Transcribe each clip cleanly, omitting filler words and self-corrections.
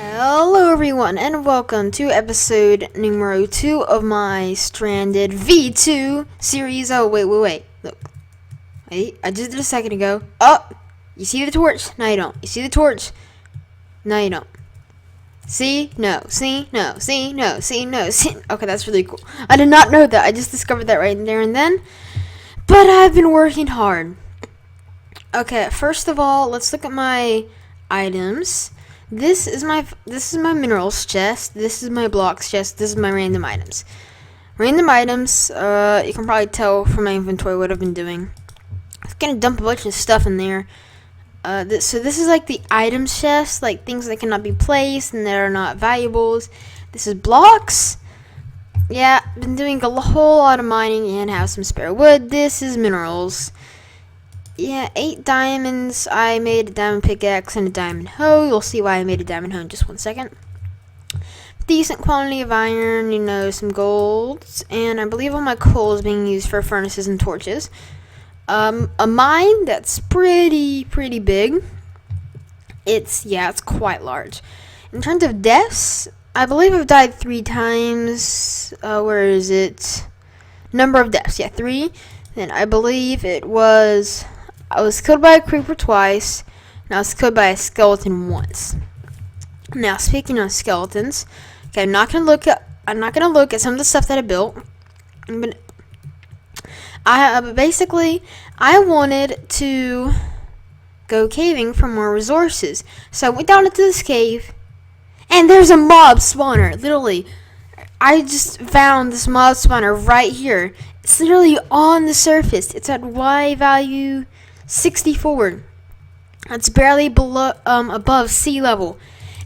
Hello everyone and welcome to episode numero 2 of my Stranded V2 series. Oh, wait, look. Wait, I just did a second ago. Oh, you see the torch? No, you don't. You see the torch? No, you don't. See? No. See? No. See? No. See? No. See? Okay, that's really cool. I did not know that. I just discovered that right there and then. But I've been working hard. Okay, first of all, let's look at my items. This is my minerals chest. This is my blocks chest. This is my random items. Random items. You can probably tell from my inventory what I've been doing. I'm gonna dump a bunch of stuff in there. So this is like the items chest, like things that cannot be placed and that are not valuables. This is blocks. Yeah, been doing a whole lot of mining and have some spare wood. This is minerals. Yeah, 8 diamonds. I made a diamond pickaxe and a diamond hoe. You'll see why I made a diamond hoe in just 1 second. Decent quantity of iron, some gold. And I believe all my coal is being used for furnaces and torches. A mine that's pretty big. It's quite large. In terms of deaths, I believe I've died 3 times. Where is it? Number of deaths, 3. Then I believe I was killed by a creeper twice, and I was killed by a skeleton once. Now, speaking of skeletons, okay, I'm not gonna look at some of the stuff that I built. But basically, I wanted to go caving for more resources, so I went down into this cave, and there's a mob spawner. Literally, I just found this mob spawner right here. It's literally on the surface. It's at Y value 64. That's barely above sea level,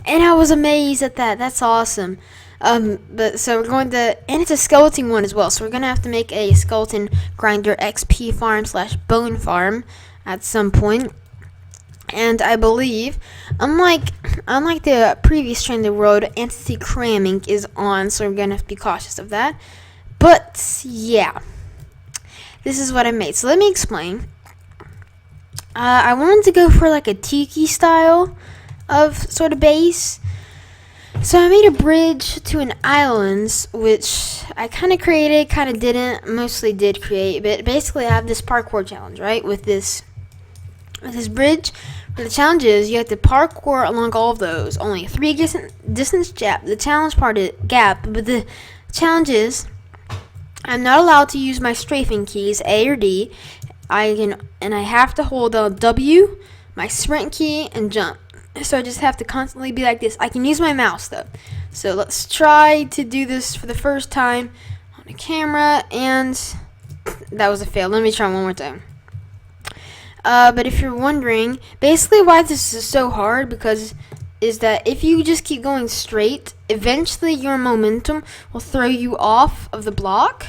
and I was amazed at that. That's awesome. But so we're going to, and it's a skeleton one as well. So we're gonna have to make a skeleton grinder XP farm / bone farm at some point. And I believe, unlike the previous Stranded World, anti-cramming is on, so we're gonna have to be cautious of that. But yeah, this is what I made. So let me explain. I wanted to go for like a tiki style of sort of base. So I made a bridge to an island, which I kind of created, kind of didn't, mostly did create. But basically I have this parkour challenge, right, with this bridge. But the challenge is you have to parkour along all of those. Only 3 distance gap. The challenge part is gap, but the challenge is I'm not allowed to use my strafing keys, A or D. I have to hold the W, my sprint key, and jump. So I just have to constantly be like this. I can use my mouse though. So let's try to do this for the first time on the camera, and that was a fail. Let me try one more time. But if you're wondering, basically why this is so hard, is that if you just keep going straight, eventually your momentum will throw you off of the block.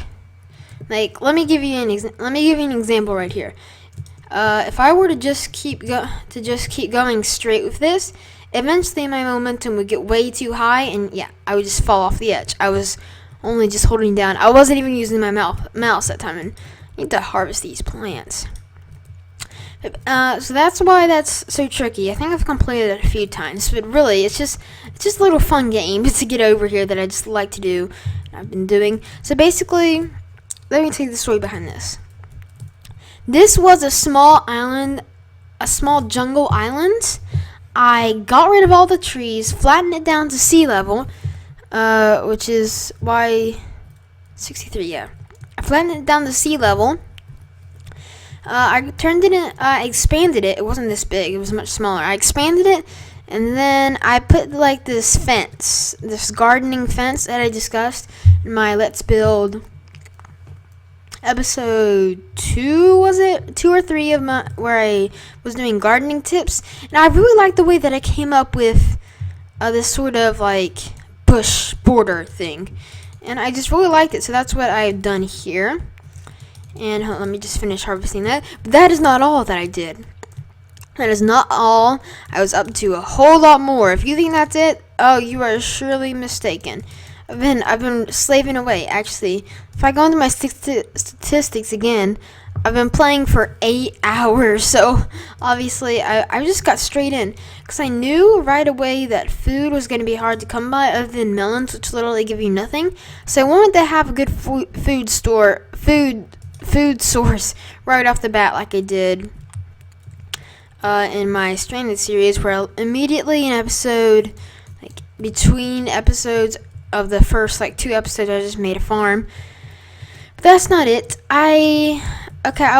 Like, let me give you an example right here. If I were to just keep going straight with this, eventually my momentum would get way too high, and I would just fall off the edge. I was only just holding down. I wasn't even using my mouse that time, and I need to harvest these plants. So that's why that's so tricky. I think I've completed it a few times, but really it's just a little fun game to get over here that I just like to do. I've been doing. So basically, let me tell you the story behind this. This was a small island, a small jungle island. I got rid of all the trees, flattened it down to sea level, which is Y63. I flattened it down to sea level. I expanded it. It wasn't this big. It was much smaller. I expanded it, and then I put like this fence, this gardening fence that I discussed in my Let's Build episode 2, was it? 2 or 3 of where I was doing gardening tips. And I really liked the way that I came up with this sort of like bush border thing. And I just really liked it. So that's what I've done here. And let me just finish harvesting that. But that is not all that I did. That is not all. I was up to a whole lot more. If you think that's it, oh, you are surely mistaken. I've been slaving away. Actually, if I go into my statistics again, I've been playing for 8 hours, so obviously I just got straight in because I knew right away that food was going to be hard to come by other than melons, which literally give you nothing. So I wanted to have a good food source right off the bat, like I did in my Stranded series, where immediately in episode, like between episodes of the first like 2 episodes, I just made a farm. But that's not it. I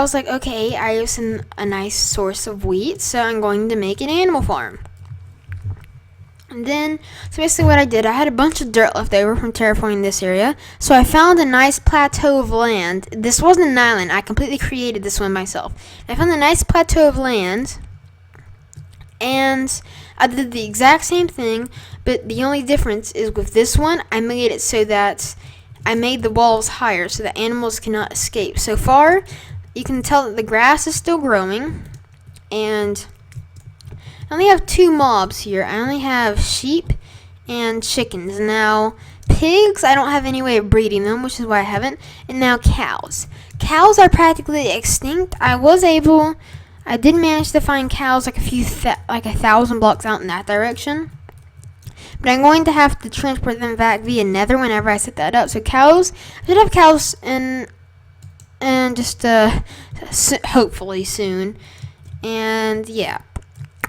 was like, okay, I have a nice source of wheat, so I'm going to make an animal farm. And then, so basically what I did, I had a bunch of dirt left over from terraforming this area, so I found a nice plateau of land. This wasn't an island. I completely created this one myself. I found a nice plateau of land, and I did the exact same thing, but the only difference is with this one, I made it so that I made the walls higher so that animals cannot escape. So far, you can tell that the grass is still growing, and I only have 2 mobs here. I only have sheep and chickens. Now, pigs, I don't have any way of breeding them, which is why I haven't. And now cows. Cows are practically extinct. I did manage to find cows like 1,000 blocks out in that direction. But I'm going to have to transport them back via Nether whenever I set that up. So cows, I should have cows and just hopefully soon. And yeah,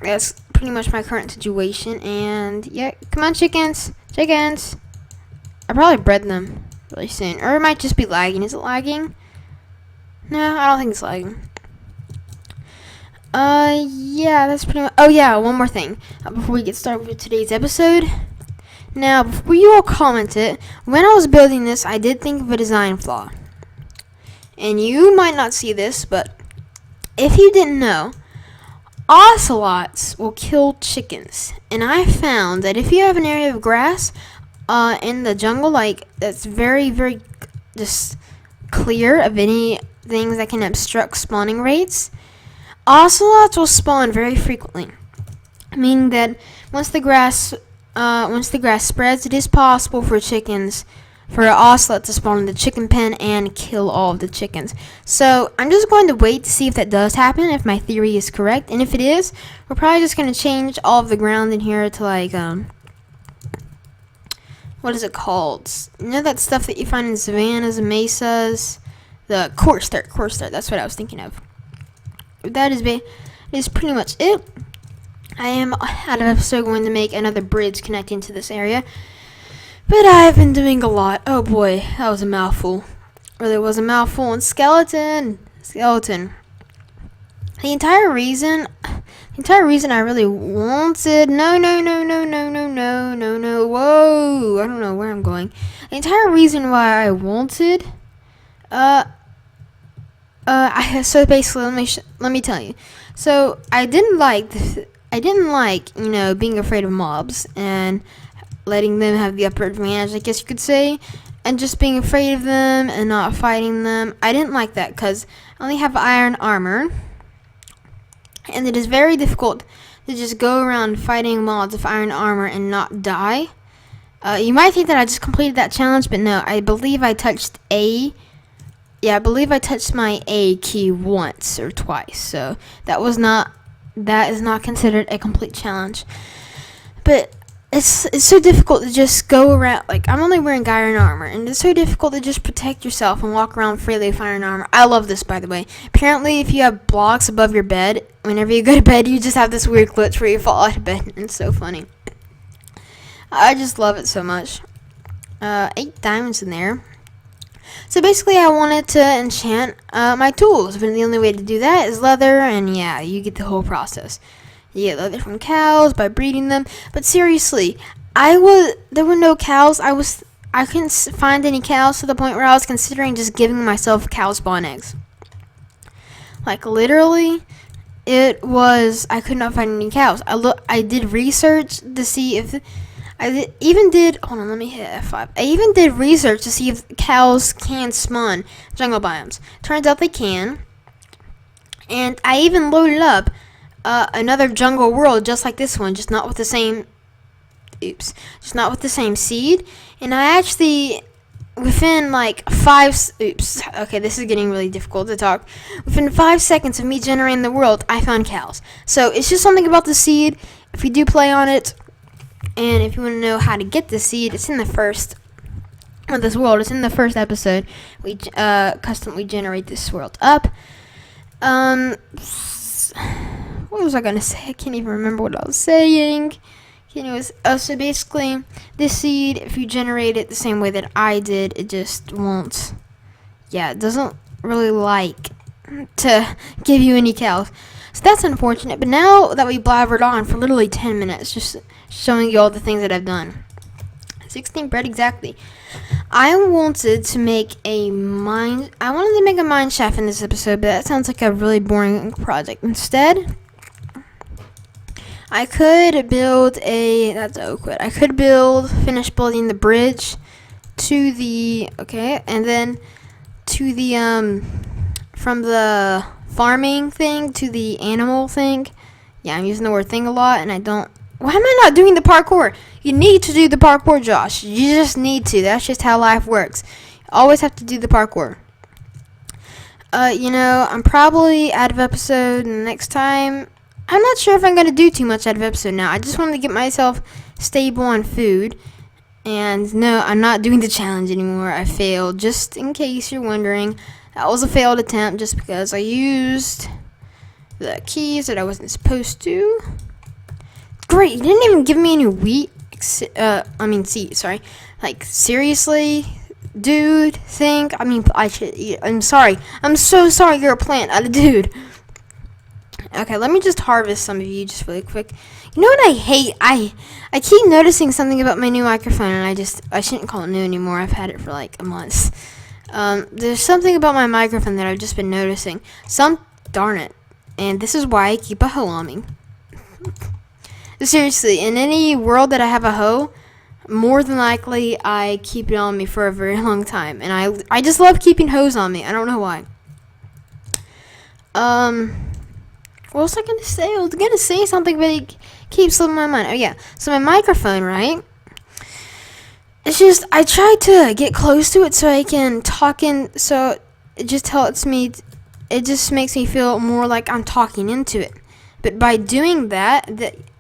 that's pretty much my current situation. And yeah, come on, chickens. I probably bred them really soon, or it might just be lagging. Is it lagging? No, I don't think it's lagging. Yeah, that's pretty much. Oh yeah, one more thing before we get started with today's episode. Now, before you all comment it, when I was building this, I did think of a design flaw. And you might not see this, but if you didn't know, ocelots will kill chickens. And I found that if you have an area of grass in the jungle, like that's very, very just clear of any things that can obstruct spawning rates, ocelots will spawn very frequently, meaning that once the grass spreads, it is possible for an ocelot to spawn in the chicken pen and kill all of the chickens. So I'm just going to wait to see if that does happen, if my theory is correct, and if it is, we're probably just going to change all of the ground in here to like what is it called? You know that stuff that you find in savannas and mesas, the coarse dirt. That's what I was thinking of. That is pretty much it. I am out of episode going to make another bridge connecting to this area, but I've been doing a lot. Oh boy, that was a mouthful. Really was a mouthful. And skeleton. The entire reason I really wanted whoa, I don't know where I'm going. The entire reason why I wanted so basically, let me tell you. So I didn't like, being afraid of mobs and letting them have the upper advantage, I guess you could say, and just being afraid of them and not fighting them. I didn't like that because I only have iron armor, and it is very difficult to just go around fighting mobs with iron armor and not die. You might think that I just completed that challenge, but no, I believe I touched A. Yeah, I believe I touched my A key once or twice, so that is not considered a complete challenge. But it's so difficult to just go around, like, I'm only wearing iron armor, and it's so difficult to just protect yourself and walk around freely with iron armor. I love this, by the way. Apparently, if you have blocks above your bed, whenever you go to bed, you just have this weird glitch where you fall out of bed, and it's so funny. I just love it so much. 8 diamonds in there. So basically, I wanted to enchant my tools, but the only way to do that is leather, and yeah, you get the whole process. You get leather from cows by breeding them, but seriously, there were no cows. I couldn't find any cows to the point where I was considering just giving myself cow spawn eggs. Like literally, I could not find any cows. I did research to see if. Hold on, let me hit F5. I even did research to see if cows can spawn jungle biomes. Turns out they can. And I even loaded up another jungle world just like this one, just not with the same seed. And I actually within like oops, okay, this is getting really difficult to talk. Within 5 seconds of me generating the world, I found cows. So it's just something about the seed. If you do play on it, and if you want to know how to get the seed, it's in the first, or this world, it's in the first episode. We customly generate this world up. What was I gonna say? I can't even remember what I was saying. Anyways, so basically, this seed, if you generate it the same way that I did, it just won't. Yeah, it doesn't really like to give you any cows. So that's unfortunate. But now that we blabbered on for literally 10 minutes, just showing you all the things that I've done. 16 bread exactly. I wanted to make a mine shaft in this episode, but that sounds like a really boring project. Instead, I could build finish building the bridge to the, and then to the, from the farming thing to the animal thing. Yeah, I'm using the word thing a lot, and why am I not doing the parkour? You need to do the parkour, Josh. You just need to. That's just how life works. You always have to do the parkour. I'm probably out of episode next time. I'm not sure if I'm going to do too much out of episode now. I just wanted to get myself stable on food. And no, I'm not doing the challenge anymore. I failed. Just in case you're wondering, that was a failed attempt just because I used the keys that I wasn't supposed to. Great, you didn't even give me any wheat. Seed, sorry. Like, seriously? Dude, I'm sorry. I'm so sorry you're a plant, dude. Okay, let me just harvest some of you just really quick. You know what I hate? I keep noticing something about my new microphone, and I shouldn't call it new anymore. I've had it for like a month. There's something about my microphone that I've just been noticing. Darn it. And this is why I keep a hoe on me. Seriously, in any world that I have a hoe, more than likely I keep it on me for a very long time. And I just love keeping hoes on me. I don't know why. What was I gonna say? I was gonna say something, but it keeps slipping my mind. Oh yeah, so my microphone, right? It's just, I try to get close to it so I can talk in, so it just helps me, it just makes me feel more like I'm talking into it. But by doing that,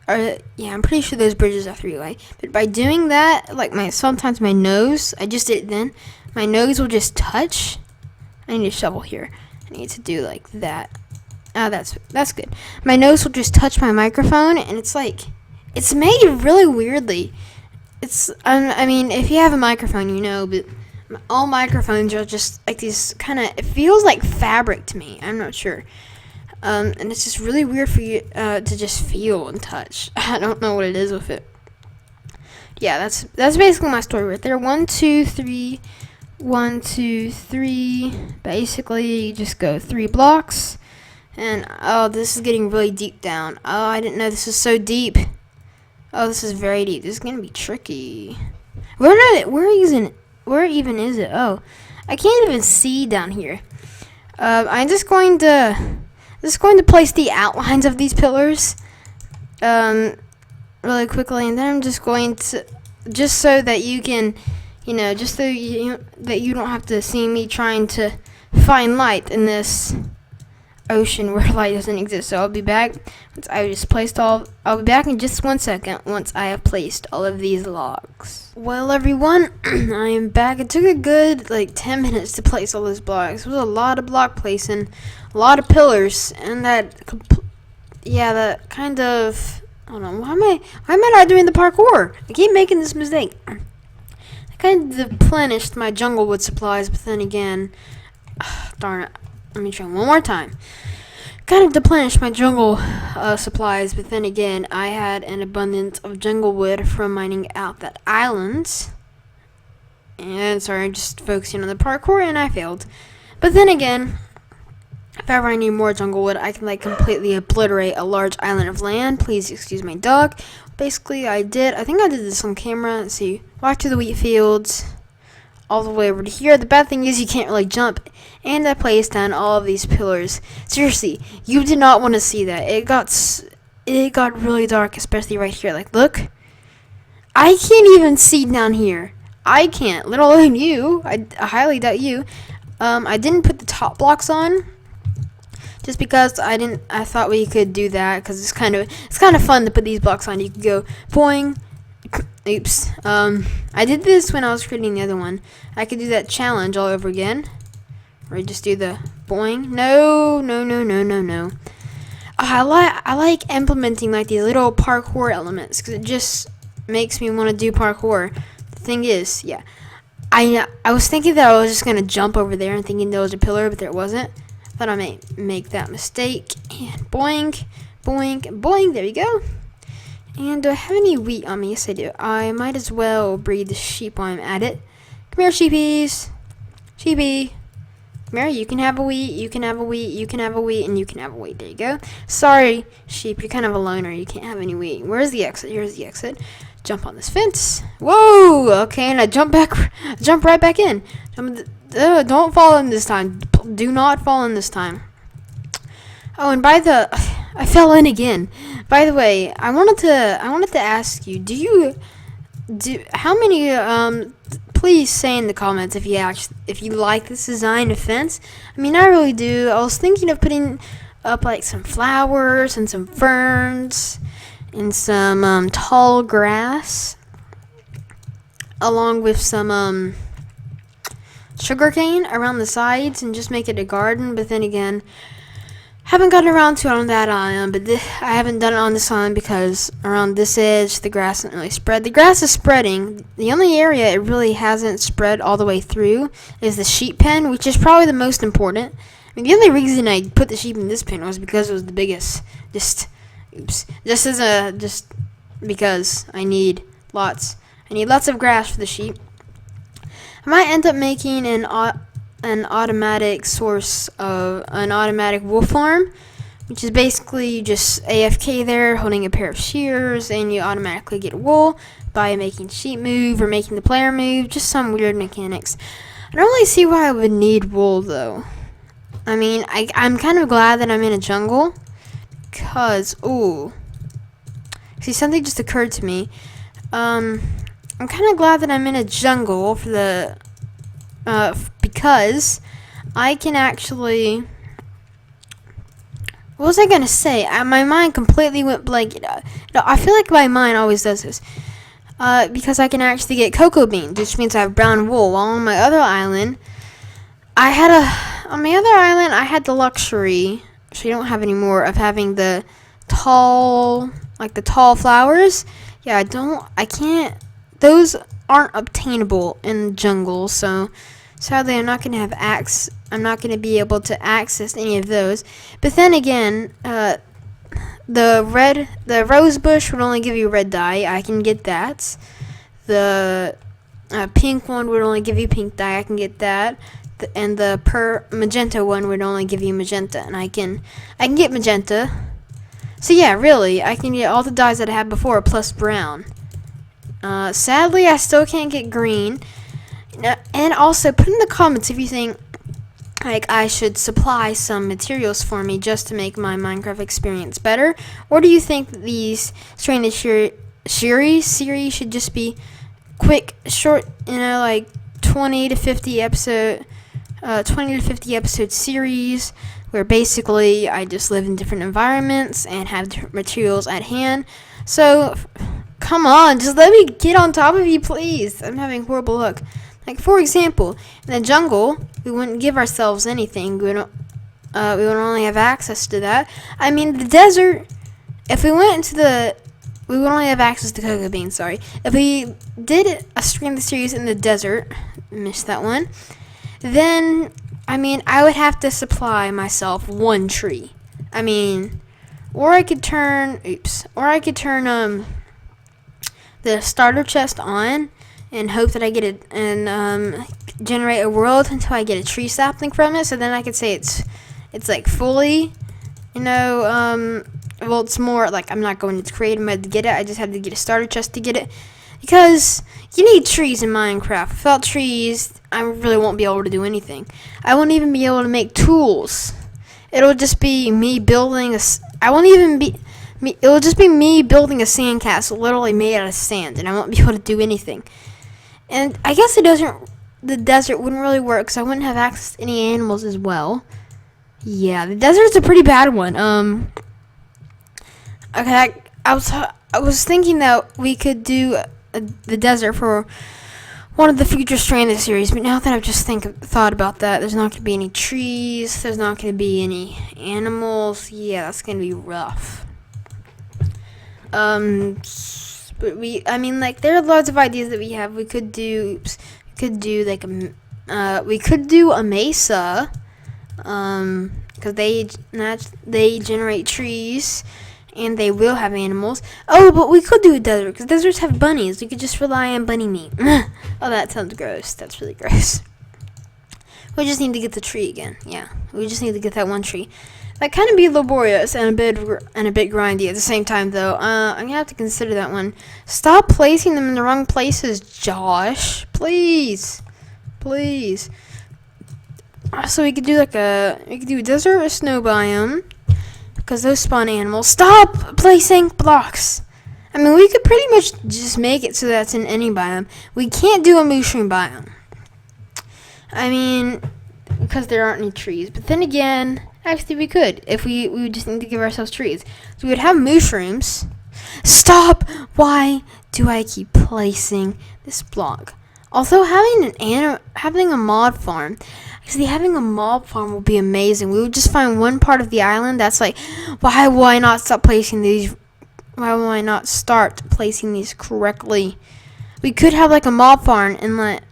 yeah, I'm pretty sure those bridges are 3-way. But by doing that, like sometimes my nose, I just did it then, my nose will just touch. I need a shovel here. I need to do like that. That's good. My nose will just touch my microphone, and it's like, it's made really weirdly. It's, if you have a microphone, you know, but all microphones are just like these kind of, it feels like fabric to me. I'm not sure. And it's just really weird for you to just feel and touch. I don't know what it is with it. Yeah, that's basically my story right there. 1, 2, 3. 1, 2, 3. Basically, you just go 3 blocks. And, oh, this is getting really deep down. Oh, I didn't know this was so deep. Oh, this is very deep. This is going to be tricky. Where even is it? Oh, I can't even see down here. I'm just going to place the outlines of these pillars really quickly, and then I'm just going to, just so that you can, just so that you don't have to see me trying to find light in this ocean where light doesn't exist. So I'll be back once I'll be back in just 1 second once I have placed all of these logs. Well, everyone, I am back. It took a good 10 minutes to place all those blocks. It was a lot of block placing, a lot of pillars, and that kind of, hold on, why am I not doing the parkour? I keep making this mistake. I kind of replenished my jungle wood supplies, but then again, darn it. Let me try one more time. Kind of replenished my jungle supplies, but then again, I had an abundance of jungle wood from mining out that island. And sorry, I'm just focusing on the parkour, and I failed. But then again, if ever I need more jungle wood, I can completely obliterate a large island of land. Please excuse my dog. Basically, I think I did this on camera. Let's see, walk to the wheat fields, all the way over to here. The bad thing is you can't really jump. And I placed down all of these pillars. Seriously, you did not want to see that. It got really dark, especially right here. Look. I can't even see down here. I can't, let alone you. I highly doubt you. I didn't put the top blocks on just because I thought we could do that because it's kind of fun to put these blocks on. You could go boing. Oops. I did this when I was creating the other one. I could do that challenge all over again. Or just do the boing. No. I like implementing like these little parkour elements because it just makes me want to do parkour. The thing is, yeah, I was thinking that I was just gonna jump over there and thinking there was a pillar, but there wasn't. Thought I might make that mistake. And boing, boing, boing. There you go. And do I have any wheat on me? Yes, I do. I might as well breed the sheep while I'm at it. Come here, sheepies. Sheepy. Come here, you can have a wheat, you can have a wheat, you can have a wheat, and you can have a wheat. There you go. Sorry, sheep, you're kind of a loner. You can't have any wheat. Where's the exit? Here's the exit. Jump on this fence. Whoa! Okay, and I jump right back in. Don't fall in this time. Do not fall in this time. Oh, and I fell in again. By the way, I wanted to ask you, how many please say in the comments if you like this design of fence. I mean, I really do. I was thinking of putting up like some flowers and some ferns and some tall grass along with some sugarcane around the sides and just make it a garden. But then again, haven't gotten around to it on that island, but I haven't done it on this island because around this edge the grass isn't really spread. The grass is spreading. The only area it really hasn't spread all the way through is the sheep pen, which is probably the most important. I mean, the only reason I put the sheep in this pen was because it was the biggest. Just because I need lots of grass for the sheep. I might end up making an automatic wolf farm, which is basically you just AFK there holding a pair of shears and you automatically get wool by making sheep move or making the player move, just some weird mechanics. I don't really see why I would need wool though. I mean, I'm kind of glad that I'm in a jungle because, see, something just occurred to me. I'm kind of glad that I'm in a jungle for the because I can actually. What was I gonna say? My mind completely went blank. I feel like my mind always does this. Because I can actually get cocoa beans, which means I have brown wool. While on my other island, I had the luxury, which I don't have anymore, of having the tall flowers. Yeah, I can't. Those aren't obtainable in the jungle, so sadly I'm not going to be able to access any of those. But then again, the rose bush would only give you red dye. I can get that. The pink one would only give you pink dye. I can get that. And the magenta one would only give you magenta, and I can get magenta. So yeah, really, I can get all the dyes that I had before plus brown. Sadly, I still can't get green. And also, put in the comments if you think like I should supply some materials for me just to make my Minecraft experience better, or do you think that these Stranded series should just be quick, short, like 20 to 50 episode series where basically I just live in different environments and have different materials at hand? So come on, just let me get on top of you, please. I'm having horrible luck. Like, for example, in the jungle, we wouldn't give ourselves anything. We would only have access to that. I mean, the desert, if we went into we would only have access to cocoa beans, sorry. If we did a Stranded series in the desert, missed that one, then, I mean, I would have to supply myself one tree. I mean, or I could turn the starter chest on and hope that I get it and generate a world until I get a tree sapling from it. So then I could say it's like fully, well, it's more like I'm not going to create mode to get it. I just had to get a starter chest to get it because you need trees in Minecraft. Without trees, I really won't be able to do anything. I won't even be able to make tools. It'll just be me building it'll just be me building a sandcastle literally made out of sand, and I won't be able to do anything. And I guess the desert wouldn't really work because I wouldn't have access to any animals as well. Yeah, the desert's a pretty bad one. Okay, I was thinking that we could do the desert for one of the future Stranded series, but now that I've just thought about that, there's not going to be any trees, there's not going to be any animals. Yeah, that's going to be rough. But like, there are lots of ideas that we have. We could do like we could do a mesa, because they generate trees, and they will have animals. Oh, but we could do a desert, because deserts have bunnies. We could just rely on bunny meat. Oh, that sounds gross. That's really gross. We just need to get the tree again. Yeah, we just need to get that one tree. That kind of be laborious and a bit grindy at the same time, though. I'm gonna have to consider that one. Stop placing them in the wrong places, Josh. Please. So we could do a desert or snow biome, because those spawn animals. Stop placing blocks. I mean, we could pretty much just make it so that's in any biome. We can't do a mushroom biome. I mean, because there aren't any trees. But then again, actually we could, if we would just need to give ourselves trees. So we would have mushrooms. Stop! Why do I keep placing this block? Also, having a mob farm. Actually, having a mob farm would be amazing. We would just find one part of the island that's like, why will I not start placing these correctly? We could have like a mob farm what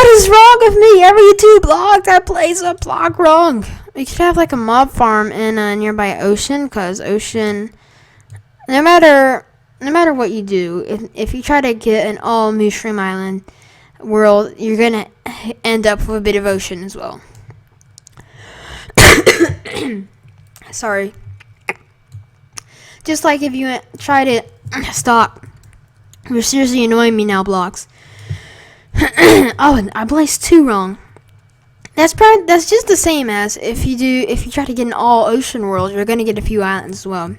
is wrong with me? Every 2 blocks I place a block wrong. We could have like a mob farm in a nearby ocean, because ocean, no matter what you do, if you try to get an all mushroom island world, you're gonna end up with a bit of ocean as well. Sorry. Just like if you try to stop. You're seriously annoying me now, blocks. Oh, and I placed 2 wrong. That's just the same as if you try to get an all ocean world, you're gonna get a few islands as well.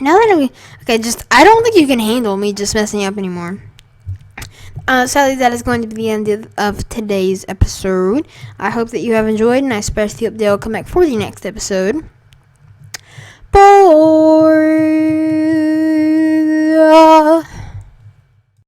Now that I don't think you can handle me just messing up anymore. Sadly, that is going to be the end of today's episode. I hope that you have enjoyed, and I especially hope they'll come back for the next episode. Bye.